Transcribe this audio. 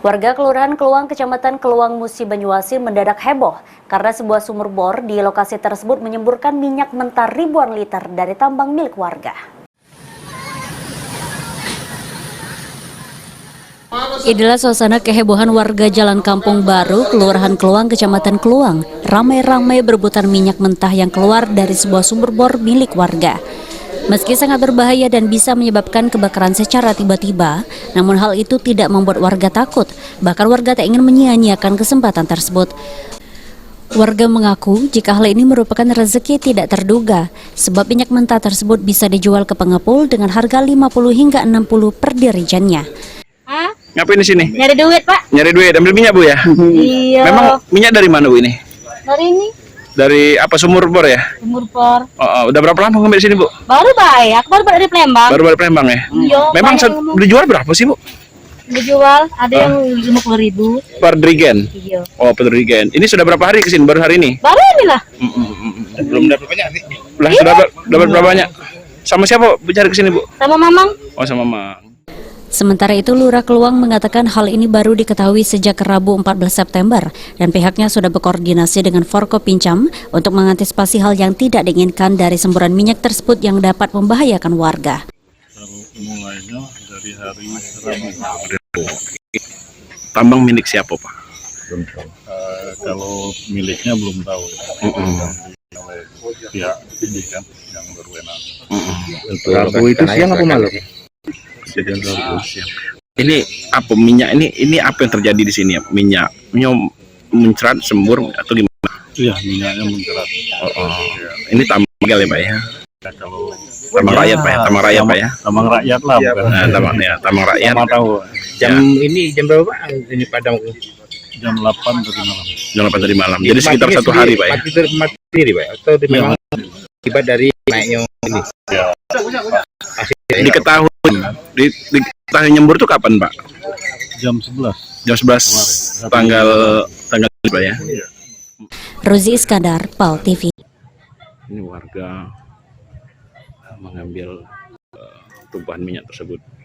Warga Kelurahan Keluang, Kecamatan Keluang Musi, Banyuasin mendadak heboh karena sebuah sumur bor di lokasi tersebut menyemburkan minyak mentah ribuan liter dari tambang milik warga. Inilah suasana kehebohan warga Jalan Kampung Baru, Kelurahan Keluang, Kecamatan Keluang. Ramai-ramai berebutan minyak mentah yang keluar dari sebuah sumur bor milik warga. Meski sangat berbahaya dan bisa menyebabkan kebakaran secara tiba-tiba, namun hal itu tidak membuat warga takut. Bahkan warga tak ingin menyia-nyiakan kesempatan tersebut. Warga mengaku jika hal ini merupakan rezeki tidak terduga, sebab minyak mentah tersebut bisa dijual ke pengepul dengan harga 50 hingga 60 per dirijannya. Ngapain di sini? Nyari duit, Pak. Nyari duit, ambil minyak, Bu ya? Iya. Memang minyak dari mana, Bu, ini? Dari ini, Dari apa, sumur bor ya? sumur bor. Udah berapa lama ngambil di sini, Bu? Baru baik, aku baru dari Palembang. Baru dari Palembang ya? Iya. Memang banyak yang ngomong. dijual berapa sih, Bu? Dijual, ada yang 50.000. Per dirigen? Iya. Oh, per dirigen. Ini sudah berapa hari kesini? Baru hari ini? Baru inilah. Belum dapat banyak nih. Lah, sudah dapat berapa banyak? Sama siapa Bu cari kesini, Bu? Sama Mamang. Oh, sama Mang. Sementara itu, Lurah Keluang mengatakan hal ini baru diketahui sejak Rabu 14 September dan pihaknya sudah berkoordinasi dengan Forkopincam untuk mengantisipasi hal yang tidak diinginkan dari semburan minyak tersebut yang dapat membahayakan warga. Kalau mulainya dari hari Rabu. Tambang milik siapa, Pak? Belum tahu. Kalau miliknya belum tahu. Oleh pihak ini kan yang berwenang. Rabu itu siang apa malam? Kejadian Rabu siang. Ini apa minyak ini apa yang terjadi di sini ya? Minyak mencerat sembur atau gimana? Iya, minyaknya mencerat. Ya. Ini tambang ilegal ya, Pak ya? Ya, kalau Tambang rakyat, Pak ya? Tambang rakyat, Pak ya? Tambang rakyat lah. Iya, bukan. Nah, tambang rakyat. Sama tahu. Jam berapa Pak? Ini padam. Jam 8 dari malam. Jam 8 tadi malam. Jadi sekitar satu hari, Pak ya? Mati sendiri Pak? Atau memang akibat dari naiknya ini? Diketahui diketahui nyembur tuh kapan, Pak? Jam 11. Jam 11 tanggal Pak ya? Rozi Iskandar, PAL TV. Ini warga mengambil tumpahan minyak tersebut.